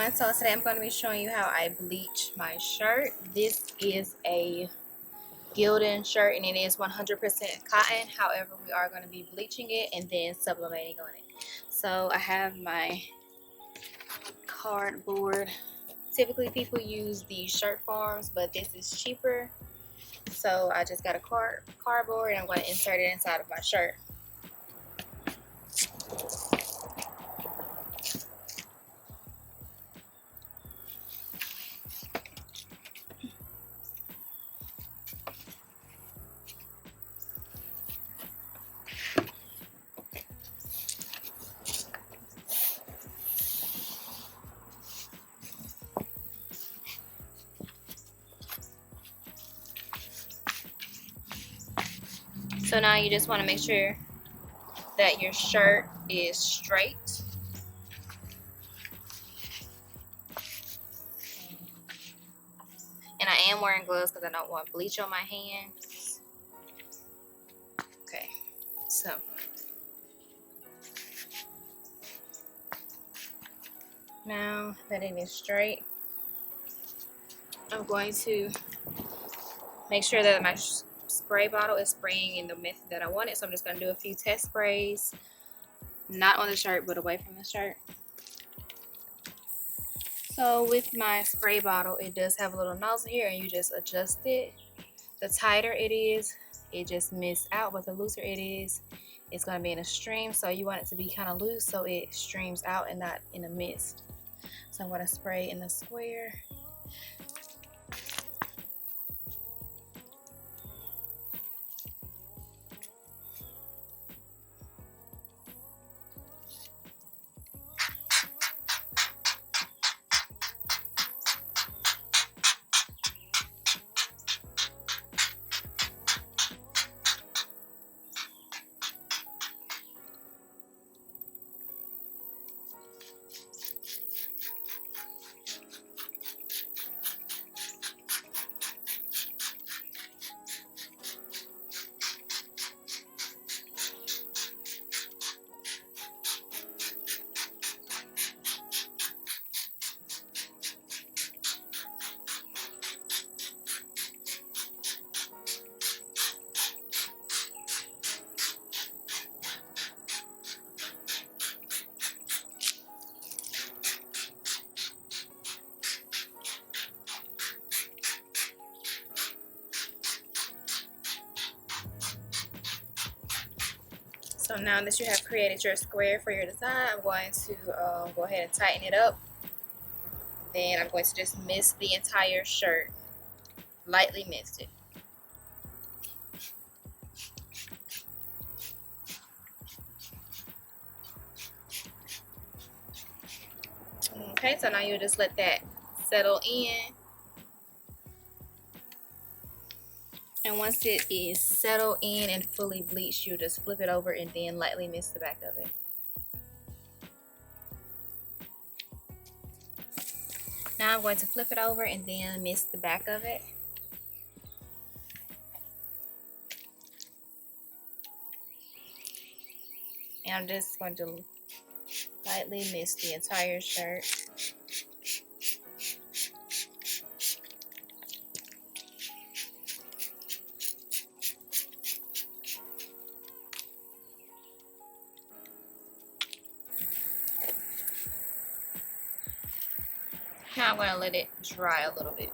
everyone, so today I'm going to be showing you how I bleach my shirt. This is a Gildan shirt and it is 100% cotton. However, we are going to be bleaching it and then sublimating on it. So I have my cardboard. Typically people use these shirt forms, but this is cheaper. So I just got a cardboard and I'm going to insert it inside of my shirt. So now you just want to make sure that your shirt is straight. And I am wearing gloves because I don't want bleach on my hands. Okay, so now that it is straight, I'm going to make sure that my spray bottle is spraying in the method that I want it. So I'm just going to do a few test sprays, not on the shirt but away from the shirt. So with my spray bottle, it does have a little nozzle here and you just adjust it. The tighter it is, it just mists out, but the looser it is, it's going to be in a stream. So you want it to be kind of loose so it streams out and not in a mist. So I'm going to spray in the square. So now that you have created your square for your design, I'm going to go ahead and tighten it up. Then I'm going to just mist the entire shirt, lightly mist it. Okay, so now you just let that settle in. And once it is settled in and fully bleached, you just flip it over and then lightly mist the back of it. Now I'm going to flip it over and then mist the back of it. And I'm just going to lightly mist the entire shirt. Now I'm going to let it dry a little bit.